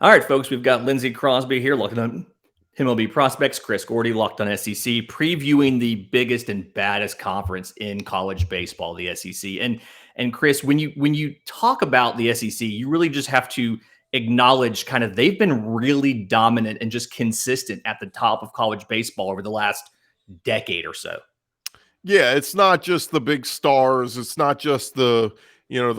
All right, folks, we've got Lindsay Crosby here looking on MLB prospects, Chris Gordy locked on SEC, previewing the biggest and baddest conference in college baseball, the SEC. And Chris, when you talk about the SEC, you really just have to acknowledge kind of they've been really dominant and just consistent at the top of college baseball over the last decade or so. Yeah, it's not just the big stars. It's not just the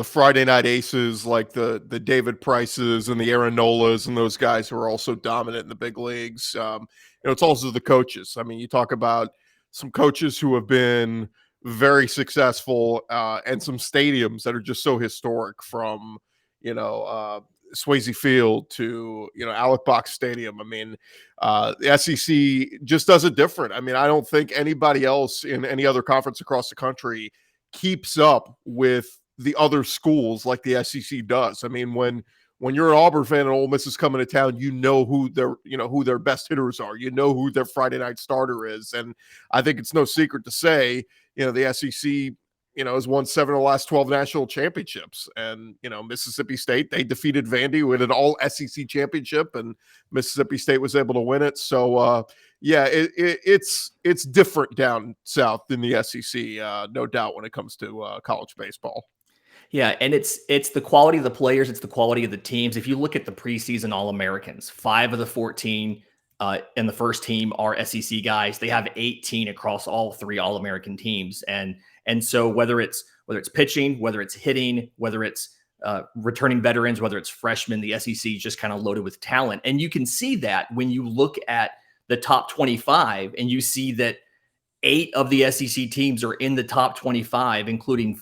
Friday night aces like the David Prices and the Aaron Nolas and those guys who are also dominant in the big leagues. It's also the coaches. I mean, you talk about some coaches who have been very successful and some stadiums that are just so historic from, you know, uh, Swayze Field to, Alec Box Stadium. I mean, the SEC just does it different. I mean, I don't think anybody else in any other conference across the country keeps up with the other schools like the SEC does. I mean, when you're an Auburn fan and Ole Miss is coming to town, you know who their best hitters are. You know who their Friday night starter is, and I think it's no secret to say, the SEC has won 7 of the last 12 national championships. And, Mississippi State, they defeated Vandy with an all SEC championship, and Mississippi State was able to win it. So, it's different down south in the SEC, no doubt, when it comes to college baseball. Yeah, and it's the quality of the players, it's the quality of the teams. If you look at the preseason All-Americans, 5 of the 14 in the first team are SEC guys. They have 18 across all 3 All-American teams, and so whether it's pitching, whether it's hitting, whether it's returning veterans, whether it's freshmen, the SEC is just kind of loaded with talent, and you can see that when you look at the top 25, and you see that 8 of the SEC teams are in the top 25, including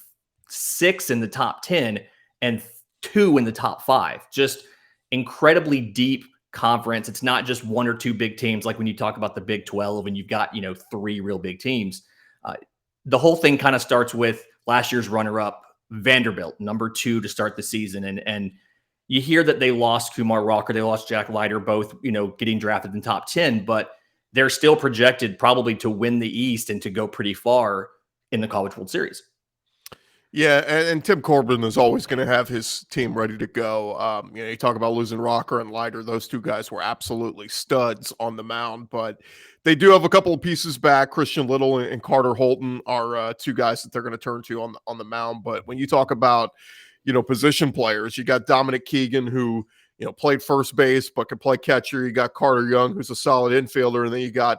6 in the top 10 and 2 in the top 5. Just incredibly deep conference. It's not just 1 or 2 big teams like when you talk about the Big 12 and you've got, 3 real big teams. Uh, the whole thing kind of starts with last year's runner-up Vanderbilt, number 2 to start the season, and you hear that they lost Kumar Rocker, they lost Jack Leiter, both getting drafted in top 10, but they're still projected probably to win the East and to go pretty far in the College World Series. Yeah, and Tim Corbin is always going to have his team ready to go. You talk about losing Rocker and Leiter; those 2 guys were absolutely studs on the mound. But they do have a couple of pieces back. Christian Little and Carter Holton are 2 guys that they're going to turn to on the mound. But when you talk about position players, you got Dominic Keegan, who played first base but can play catcher. You got Carter Young, who's a solid infielder, and then you got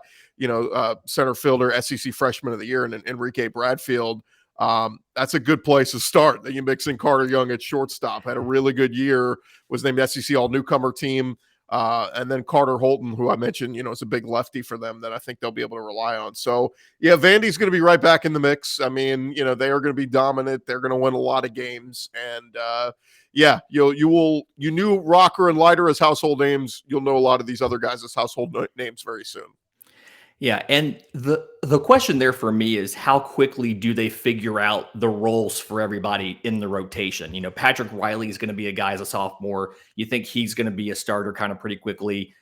center fielder, SEC Freshman of the Year, and Enrique Bradfield. That's a good place to start. That you mix in Carter Young at shortstop, had a really good year, was named SEC All Newcomer Team. And then Carter Holton, who I mentioned, is a big lefty for them that I think they'll be able to rely on. So, yeah, Vandy's going to be right back in the mix. I mean, they are going to be dominant. They're going to win a lot of games. And, you knew Rocker and Leiter as household names. You'll know a lot of these other guys as household names very soon. Yeah, and the question there for me is how quickly do they figure out the roles for everybody in the rotation? Patrick Riley is going to be a guy as a sophomore. You think he's going to be a starter kind of pretty quickly.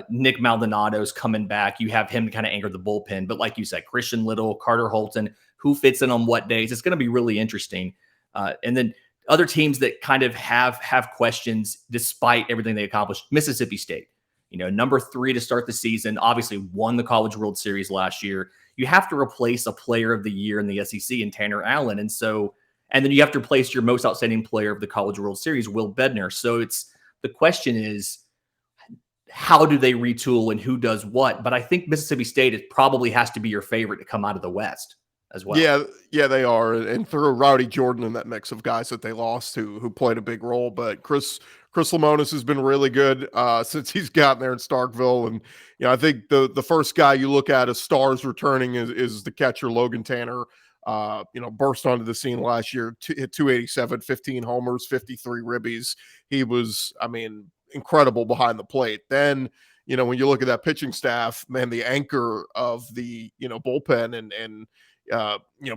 Nick Maldonado's coming back. You have him to kind of anchor the bullpen. But like you said, Christian Little, Carter Holton, who fits in on what days? It's going to be really interesting. And then other teams that kind of have questions despite everything they accomplished. Mississippi State. Number 3 to start the season, obviously won the College World Series last year. You have to replace a player of the year in the SEC in Tanner Allen. And then you have to replace your most outstanding player of the College World Series, Will Bednar. So the question is, how do they retool and who does what? But I think Mississippi State probably has to be your favorite to come out of the West as well. Yeah, they are, and throw Rowdy Jordan in that mix of guys that they lost who played a big role. But Chris Lemonis has been really good since he's gotten there in Starkville, and I think the first guy you look at as stars returning is the catcher Logan Tanner. Burst onto the scene last year, hit 287, 15 homers, 53 ribbies. He was, incredible behind the plate. Then when you look at that pitching staff, man, the anchor of the bullpen and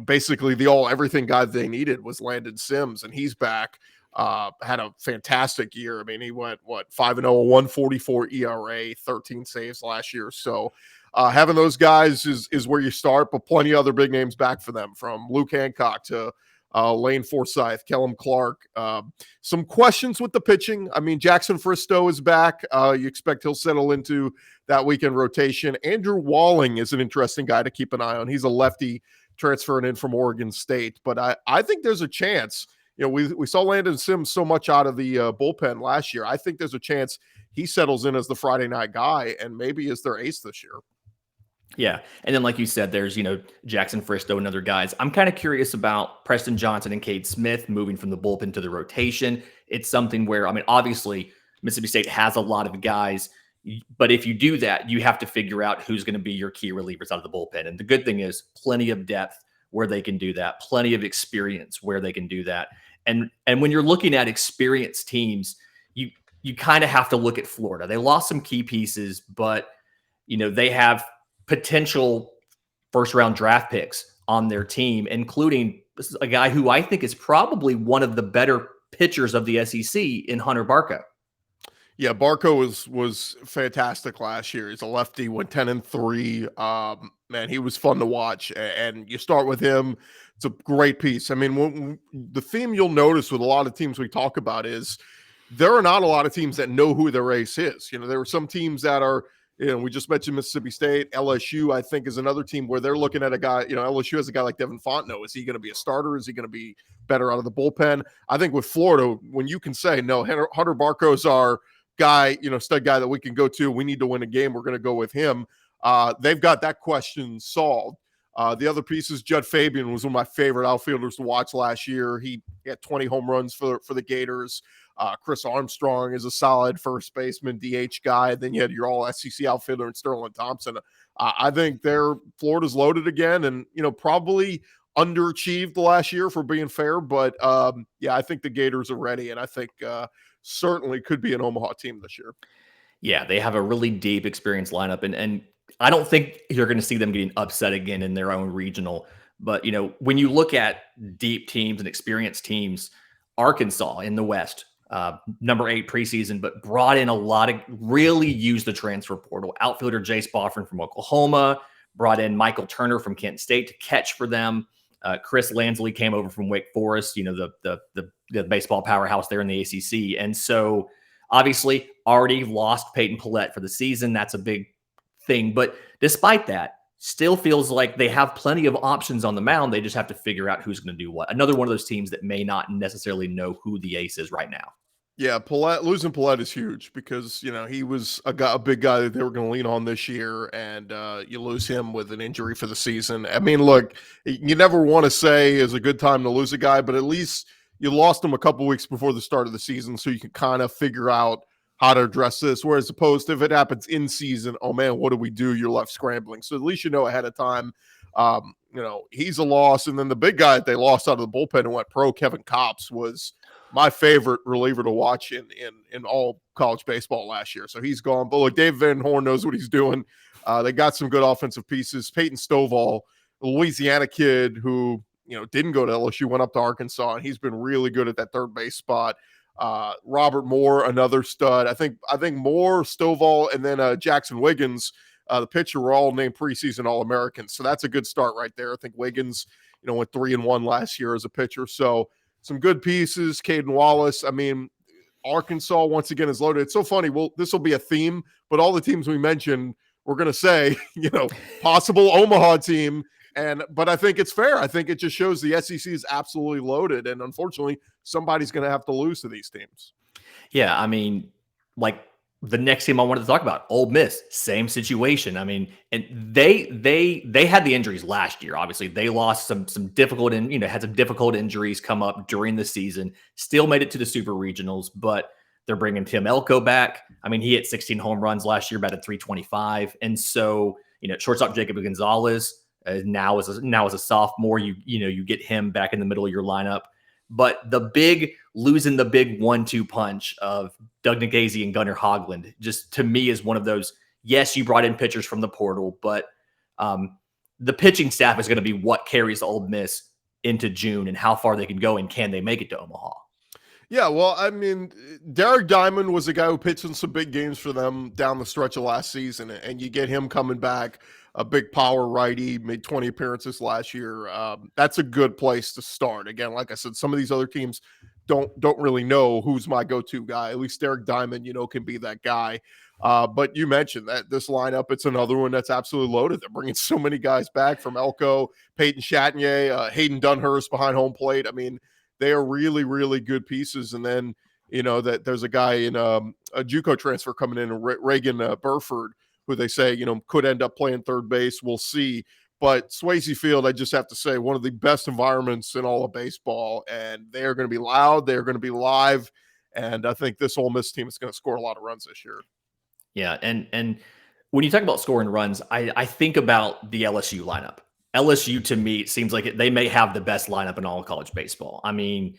basically the everything guy they needed was Landon Sims, and he's back. Had a fantastic year. I mean, he went 5-0, 144 ERA, 13 saves last year. So having those guys is where you start, but plenty of other big names back for them, from Luke Hancock to Lane Forsythe, Kellum Clark. Some questions with the pitching. I mean, Jackson Fristow is back. You expect he'll settle into that weekend rotation. Andrew Walling is an interesting guy to keep an eye on. He's a lefty transferring in from Oregon State, but I think there's a chance. You know, we saw Landon Sims so much out of the bullpen last year. I think there's a chance he settles in as the Friday night guy and maybe is their ace this year. Yeah. And then, like you said, there's, Jackson Fristow and other guys. I'm kind of curious about Preston Johnson and Cade Smith moving from the bullpen to the rotation. It's something where, I mean, obviously, Mississippi State has a lot of guys, but if you do that, you have to figure out who's going to be your key relievers out of the bullpen. And the good thing is plenty of depth where they can do that, plenty of experience where they can do that. And when you're looking at experienced teams, you kind of have to look at Florida. They lost some key pieces, but they have potential first-round draft picks on their team, including a guy who I think is probably one of the better pitchers of the SEC in Hunter Barco. Yeah, Barco was fantastic last year. He's a lefty, went 10-3. Man, he was fun to watch. And you start with him. It's a great piece. I mean, the theme you'll notice with a lot of teams we talk about is there are not a lot of teams that know who their ace is. There are some teams that are, we just mentioned Mississippi State. LSU, I think, is another team where they're looking at a guy, LSU has a guy like Devin Fontenot. Is he going to be a starter? Is he going to be better out of the bullpen? I think with Florida, when you can say, no, Hunter Barco's our guy, stud guy that we can go to, we need to win a game, we're going to go with him. They've got that question solved. The other piece is Judd Fabian was one of my favorite outfielders to watch last year. He had 20 home runs for the Gators. Chris Armstrong is a solid first baseman, DH guy. Then you had your all SEC outfielder and Sterling Thompson. I think Florida's loaded again, and probably underachieved the last year for being fair. But I think the Gators are ready, and I think certainly could be an Omaha team this year. Yeah, they have a really deep, experienced lineup, and I don't think you're going to see them getting upset again in their own regional. But when you look at deep teams and experienced teams, Arkansas in the West. Number 8 preseason, but brought in a lot of really used the transfer portal. Outfielder Jace Boffin from Oklahoma, brought in Michael Turner from Kent State to catch for them. Chris Lansley came over from Wake Forest, the baseball powerhouse there in the ACC. And so obviously already lost Peyton Pallette for the season. That's a big thing. But despite that, still feels like they have plenty of options on the mound. They just have to figure out who's going to do what. Another one of those teams that may not necessarily know who the ace is right now. Yeah, losing Pallette is huge because, he was a big guy that they were going to lean on this year, and you lose him with an injury for the season. I mean, look, you never want to say it's a good time to lose a guy, but at least you lost him a couple weeks before the start of the season so you can kind of figure out how to address this, whereas opposed to if it happens in season, oh man, what do we do? You're left scrambling. So at least ahead of time. He's a loss. And then the big guy that they lost out of the bullpen and went pro, Kevin Kopps, was my favorite reliever to watch in all college baseball last year. So he's gone. But look, Dave Van Horn knows what he's doing. They got some good offensive pieces. Peyton Stovall, a Louisiana kid who, didn't go to LSU, went up to Arkansas, and he's been really good at that third base spot. Robert Moore, another stud. I think Moore, Stovall, and then Jackson Wiggins, the pitcher, were all named preseason All-Americans. So that's a good start right there. I think Wiggins, went 3-1 last year as a pitcher. So some good pieces. Caden Wallace. I mean, Arkansas once again is loaded. It's so funny. Well, this will be a theme, but all the teams we mentioned, we're going to say, possible Omaha team. But I think it's fair. I think it just shows the SEC is absolutely loaded. And unfortunately, somebody's going to have to lose to these teams. Yeah. I mean, like the next team I wanted to talk about, Ole Miss, same situation. I mean, and they had the injuries last year. Obviously, they lost some difficult and had some difficult injuries come up during the season. Still made it to the Super Regionals, but they're bringing Tim Elko back. I mean, he hit 16 home runs last year, batted .325, and so shortstop Jacob Gonzalez now as a sophomore, you get him back in the middle of your lineup. But losing the big 1-2 punch of Doug Negazi and Gunnar Hoagland just to me is one of those, yes, you brought in pitchers from the portal, but the pitching staff is going to be what carries Ole Miss into June and how far they can go and can they make it to Omaha. Yeah, well, I mean, Derek Diamond was a guy who pitched in some big games for them down the stretch of last season, and you get him coming back. a big power righty, made 20 appearances last year. That's a good place to start. Again, like I said, some of these other teams don't really know who's my go-to guy. At least Derek Diamond, can be that guy. But you mentioned that this lineup, it's another one that's absolutely loaded. They're bringing so many guys back from Elko, Peyton Chatagnier, Hayden Dunhurst behind home plate. I mean, they are really, really good pieces. And then, that there's a guy in a JUCO transfer coming in, Reagan Burford, who they say, could end up playing third base. We'll see. But Swayze Field, I just have to say, one of the best environments in all of baseball. And they are going to be loud. They're going to be live. And I think this Ole Miss team is going to score a lot of runs this year. Yeah, and when you talk about scoring runs, I think about the LSU lineup. LSU to me seems like they may have the best lineup in all of college baseball. I mean,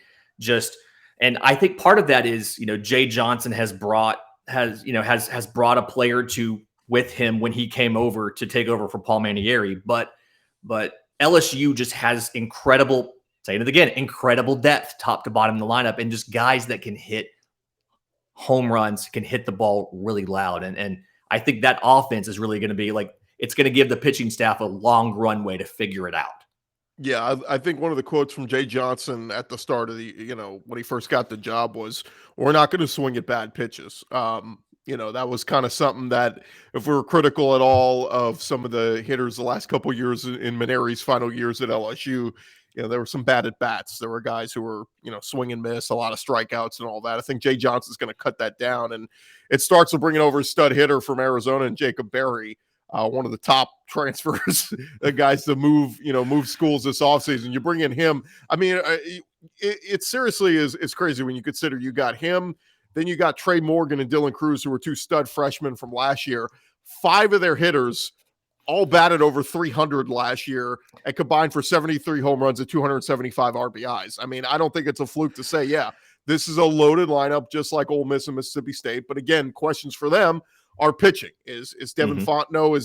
and I think part of that is Jay Johnson has brought a player to with him when he came over to take over for Paul Manieri, but LSU just has incredible, saying it again, incredible depth top to bottom in the lineup, and just guys that can hit home runs, can hit the ball really loud. And I think that offense is really going to be it's going to give the pitching staff a long runway to figure it out. Yeah, I think one of the quotes from Jay Johnson at the start of the, when he first got the job was, "We're not going to swing at bad pitches." That was kind of something that, if we were critical at all of some of the hitters the last couple of years in Manieri's final years at LSU, there were some bad at bats. There were guys who were, swing and miss, a lot of strikeouts and all that. I think Jay Johnson's going to cut that down, and it starts with bringing over a stud hitter from Arizona and Jacob Berry. One of the top transfers, the guys to move schools this offseason. You bring in him. I mean, it seriously is crazy when you consider you got him, then you got Trey Morgan and Dylan Cruz, who were two stud freshmen from last year. 5 of their hitters all batted over 300 last year and combined for 73 home runs and 275 RBIs. I mean, I don't think it's a fluke to say, yeah, this is a loaded lineup just like Ole Miss and Mississippi State. But again, questions for them are pitching. Is Devin Fontenot,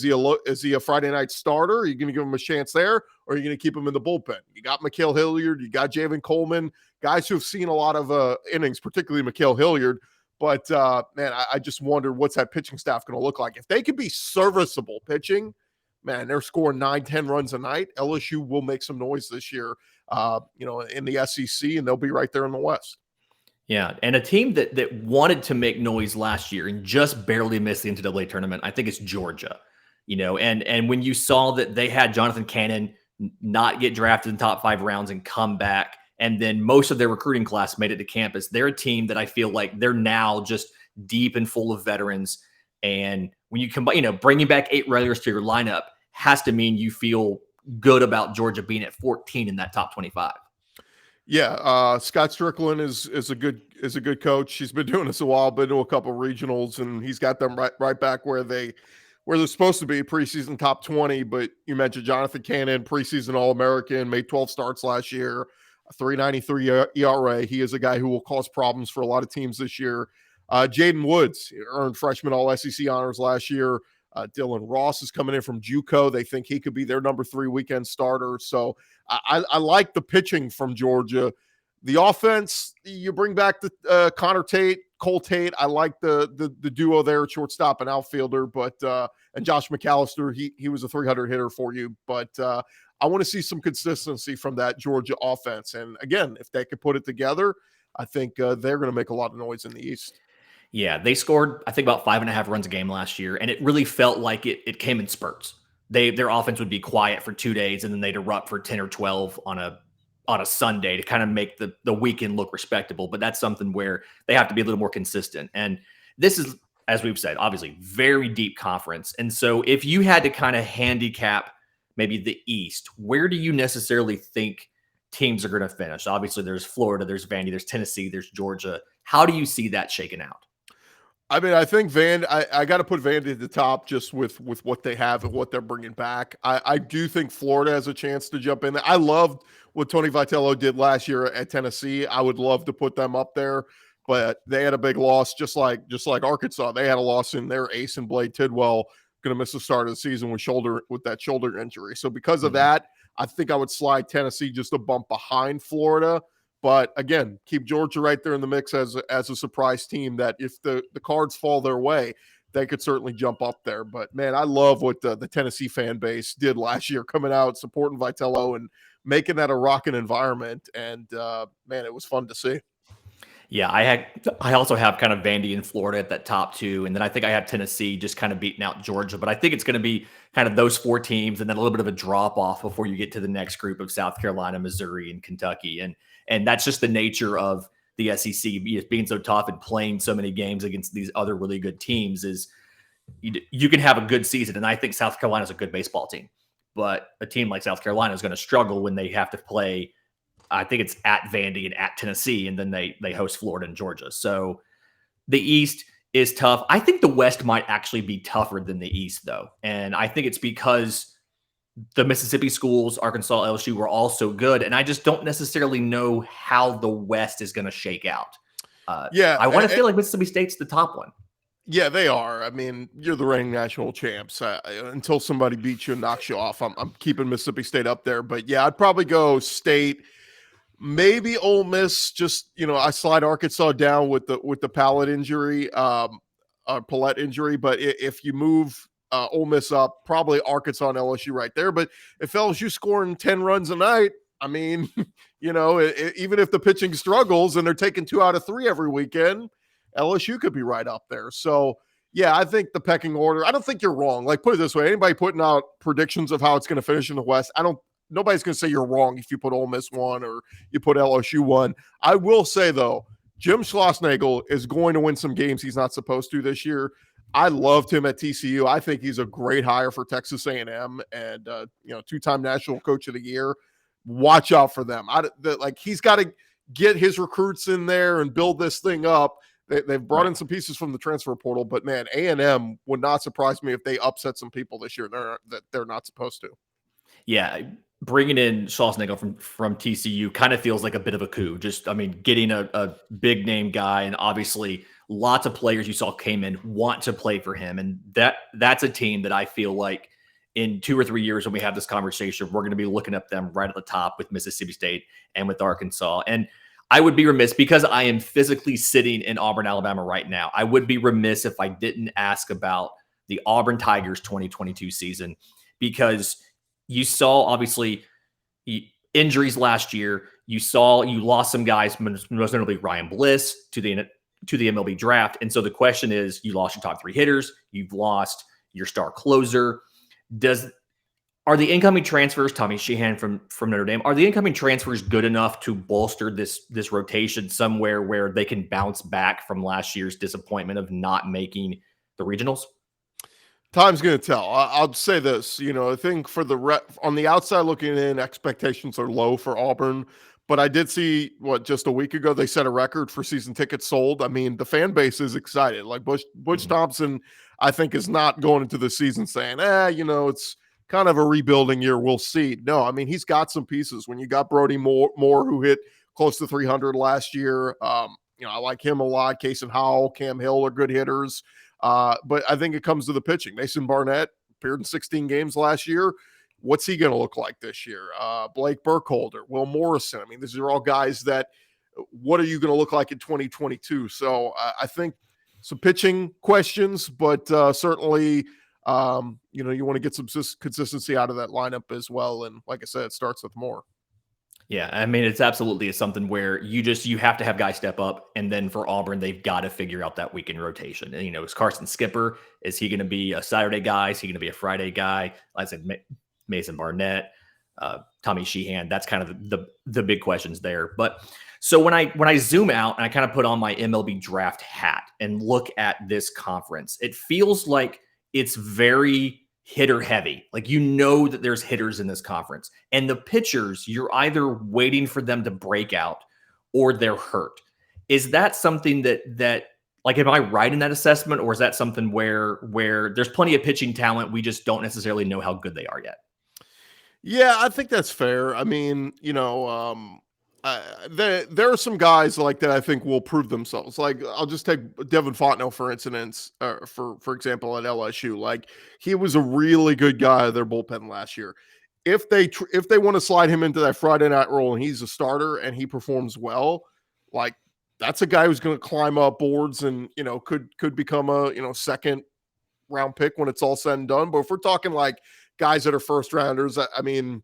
is he a Friday night starter? Are you going to give him a chance there, or are you going to keep him in the bullpen? You got Mikhail Hilliard, you got Javen Coleman, guys who have seen a lot of innings, particularly Mikhail Hilliard. But man, I just wonder what's that pitching staff going to look like. If they could be serviceable pitching, man, they're scoring 9-10 runs a night. LSU will make some noise this year, in the SEC, and they'll be right there in the West. Yeah, and a team that wanted to make noise last year and just barely missed the NCAA tournament, I think it's Georgia. And when you saw that they had Jonathan Cannon not get drafted in the top 5 rounds and come back, and then most of their recruiting class made it to campus, they're a team that I feel like they're now just deep and full of veterans. And when you combine, bringing back 8 regulars to your lineup has to mean you feel good about Georgia being at 14 in that top 25. Yeah, Scott Strickland is a good coach. He's been doing this a while, been to a couple of regionals, and he's got them right back where they're supposed to be, preseason top 20. But you mentioned Jonathan Cannon, preseason All-American, made 12 starts last year, a 3.93 ERA. He is a guy who will cause problems for a lot of teams this year. Jaden Woods earned freshman All-SEC honors last year. Dylan Ross is coming in from JUCO. They think he could be their number 3 weekend starter. So I like the pitching from Georgia. The offense, you bring back the Connor Tate, Cole Tate. I like the duo there, shortstop and outfielder. But and Josh McAllister, he was a 300 hitter for you. But I want to see some consistency from that Georgia offense. And again, if they could put it together, I think they're going to make a lot of noise in the East. Yeah, they scored, I think, about 5.5 runs a game last year, and it really felt like it came in spurts. Their offense would be quiet for 2 days, and then they'd erupt for 10 or 12 on a Sunday to kind of make the weekend look respectable. But that's something where they have to be a little more consistent. And this is, as we've said, obviously very deep conference. And so if you had to kind of handicap maybe the East, where do you necessarily think teams are going to finish? Obviously, there's Florida, there's Vandy, there's Tennessee, there's Georgia. How do you see that shaken out? I mean, I think I got to put Vandy at the top just with what they have and what they're bringing back. I do think Florida has a chance to jump in there. I loved what Tony Vitello did last year at Tennessee. I would love to put them up there, but they had a big loss, just like Arkansas. They had a loss in their ace and Blade Tidwell, going to miss the start of the season with that shoulder injury. So because of that, I think I would slide Tennessee just a bump behind Florida. But again, keep Georgia right there in the mix as a surprise team that if the cards fall their way, they could certainly jump up there. But man, I love what the Tennessee fan base did last year, coming out supporting Vitello and making that a rocking environment. And man, it was fun to see. Yeah, I also have kind of Vandy and Florida at that top two, and then I think I have Tennessee just kind of beating out Georgia. But I think it's going to be kind of those four teams, and then a little bit of a drop off before you get to the next group of South Carolina, Missouri, and Kentucky, and that's just the nature of the SEC being so tough and playing so many games against these other really good teams. Is you can have a good season, and I think South Carolina is a good baseball team, but a team like South Carolina is going to struggle when they have to play. I think it's at Vandy and at Tennessee, and then they host Florida and Georgia. So the East is tough. I think the West might actually be tougher than the East, though. And I think it's because the Mississippi schools, Arkansas, LSU, were all so good. And I just don't necessarily know how the West is going to shake out. I want to feel like Mississippi State's the top one. Yeah, they are. I mean, you're the reigning national champs. Until somebody beats you and knocks you off, I'm keeping Mississippi State up there. But yeah, I'd probably go State. Maybe Ole Miss. Just I slide Arkansas down with the palate injury, palette injury. But if you move Ole Miss up, probably Arkansas and LSU right there. But if LSU scoring 10 runs a night, I mean, even if the pitching struggles and they're taking 2 out of 3 every weekend, LSU could be right up there. So yeah, I think the pecking order. I don't think you're wrong. Like, put it this way: anybody putting out predictions of how it's going to finish in the West, nobody's going to say you're wrong if you put Ole Miss 1 or you put LSU 1. I will say, though, Jim Schlossnagle is going to win some games he's not supposed to this year. I loved him at TCU. I think he's a great hire for Texas A&M and 2-time National Coach of the Year. Watch out for them. He's got to get his recruits in there and build this thing up. They've brought in some pieces from the transfer portal, but man, A&M would not surprise me if they upset some people this year that they're not supposed to. Yeah, bringing in Schlossnagle from TCU kind of feels like a bit of a coup. Getting a big name guy, and obviously lots of players you saw came in want to play for him, and that's a team that I feel like in 2 or 3 years when we have this conversation, we're going to be looking at them right at the top with Mississippi State and with Arkansas. And I would be remiss, because I am physically sitting in Auburn, Alabama right now, I would be remiss if I didn't ask about the Auburn Tigers 2022 season, because you saw obviously injuries last year. You lost some guys, most notably Ryan Bliss, to the MLB draft. And so the question is, you lost your top 3 hitters, you've lost your star closer. Are the incoming transfers, Tommy Sheehan from Notre Dame, are the incoming transfers good enough to bolster this rotation somewhere where they can bounce back from last year's disappointment of not making the regionals? Time's going to tell. I'll say this, I think on the outside looking in, expectations are low for Auburn, but I did see just a week ago, they set a record for season tickets sold. I mean, the fan base is excited. Like Butch Thompson, I think, is not going into the season saying, it's kind of a rebuilding year. We'll see. No, I mean, he's got some pieces. When you got Brody Moore who hit close to 300 last year, I like him a lot. Case and Howell, Cam Hill are good hitters. But I think it comes to the pitching. Mason Barnett appeared in 16 games last year. What's he going to look like this year? Blake Burkholder, Will Morrison. I mean, these are all guys that, what are you going to look like in 2022? So I think some pitching questions, but certainly, you want to get some consistency out of that lineup as well. And like I said, it starts with Moore. Yeah, I mean, it's absolutely something where you have to have guys step up. And then for Auburn, they've got to figure out that weekend rotation. And, is Carson Skipper, is he going to be a Saturday guy? Is he going to be a Friday guy? Like I said, Mason Barnett, Tommy Sheehan, that's kind of the big questions there. But so when I zoom out and I kind of put on my MLB draft hat and look at this conference, it feels like it's very hitter heavy. Like, that there's hitters in this conference, and the pitchers, you're either waiting for them to break out or they're hurt. Is that something that like, am I right in that assessment, or is that something where there's plenty of pitching talent, we just don't necessarily know how good they are yet? Yeah, I think that's fair. I mean, there are some guys like that I think will prove themselves. Like, I'll just take Devin Fontenot for instance, for example, at LSU. Like, he was a really good guy at their bullpen last year. If they want to slide him into that Friday night role and he's a starter and he performs well, like, that's a guy who's going to climb up boards and could become a second round pick when it's all said and done. But if we're talking like guys that are first rounders, I mean,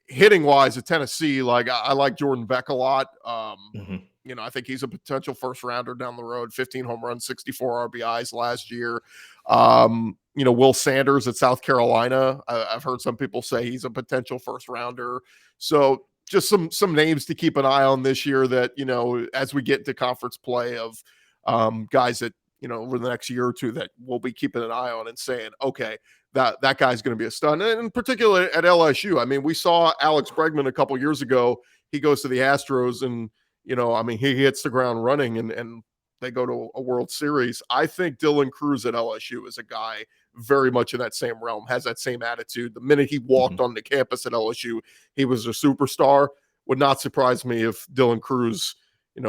hitting wise at Tennessee, like I like Jordan Beck a lot. Mhm. I think he's a potential first rounder down the road. 15 home runs, 64 RBIs last year. Will Sanders at South Carolina. I've heard some people say he's a potential first rounder. So just some names to keep an eye on this year that, as we get into conference play of guys that, over the next year or two that we'll be keeping an eye on and saying, okay, that guy's going to be a stud. And in particular at LSU, I mean, we saw Alex Bregman a couple years ago. He goes to the Astros and, he hits the ground running and they go to a World Series. I think Dylan Cruz at LSU is a guy very much in that same realm, has that same attitude. The minute he walked Mhm. on the campus at LSU, he was a superstar. Would not surprise me if Dylan Cruz, a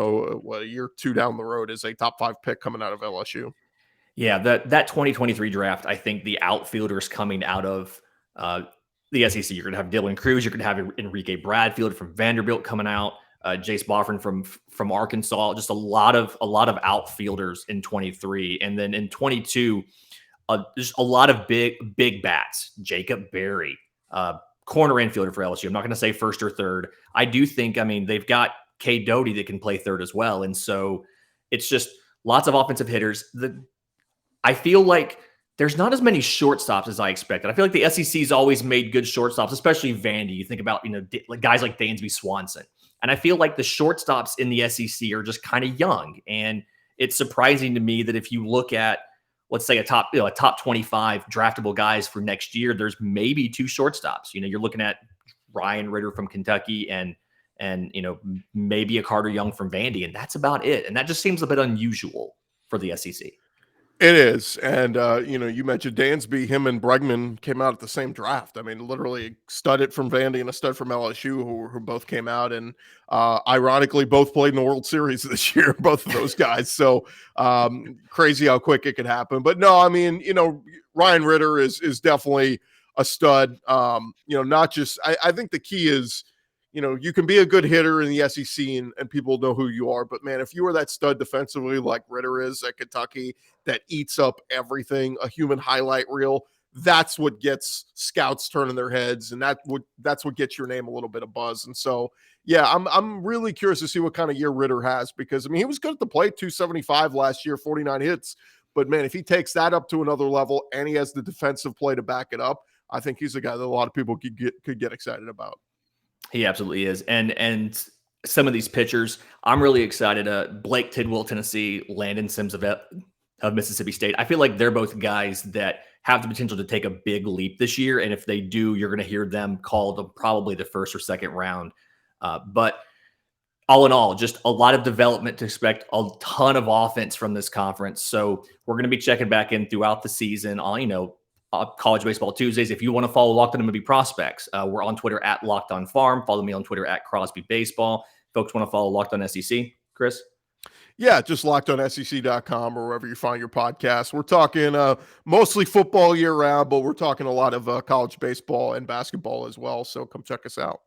year or two down the road is a top 5 pick coming out of LSU. Yeah, that 2023 draft, I think the outfielders coming out of the SEC, you're going to have Dylan Cruz, you're going to have Enrique Bradfield from Vanderbilt coming out, Jace Boffin from Arkansas, just a lot of outfielders in 23, and then in 22, just a lot of big bats. Jacob Berry, corner infielder for LSU. I'm not going to say first or third. I do think, they've got K. Doty that can play third as well, and so it's just lots of offensive hitters. I feel like there's not as many shortstops as I expected. I feel like the SEC's always made good shortstops, especially Vandy. You think about, guys like Dansby Swanson. And I feel like the shortstops in the SEC are just kind of young. And it's surprising to me that if you look at, let's say a top 25 draftable guys for next year, there's maybe 2 shortstops. You're looking at Ryan Ritter from Kentucky and maybe a Carter Young from Vandy, and that's about it. And that just seems a bit unusual for the SEC. It is. And, you mentioned Dansby, him and Bregman came out at the same draft. I mean, literally a stud from Vandy and a stud from LSU who both came out and, ironically, both played in the World Series this year, both of those guys. So crazy how quick it could happen. But no, I mean, Ryan Ritter is definitely a stud. Not just, I think the key is, you can be a good hitter in the SEC and people know who you are. But man, if you are that stud defensively like Ritter is at Kentucky that eats up everything, a human highlight reel, that's what gets scouts turning their heads. And that's what gets your name a little bit of buzz. And so, yeah, I'm really curious to see what kind of year Ritter has because, he was good at the plate, 275 last year, 49 hits. But man, if he takes that up to another level and he has the defensive play to back it up, I think he's a guy that a lot of people could get excited about. He absolutely is. And some of these pitchers, I'm really excited. Blake Tidwell, Tennessee, Landon Sims of Mississippi State. I feel like they're both guys that have the potential to take a big leap this year. And if they do, you're going to hear them called probably the first or second round. But all in all, just a lot of development to expect, a ton of offense from this conference. So we're going to be checking back in throughout the season on, College Baseball Tuesdays. If you want to follow Locked On MLB Prospects, we're on Twitter at Locked On Farm. Follow me on Twitter at Crosby Baseball. Folks want to follow Locked On SEC, Chris? Yeah, just lockedonsec.com or wherever you find your podcast. We're talking mostly football year round, but we're talking a lot of college baseball and basketball as well. So come check us out.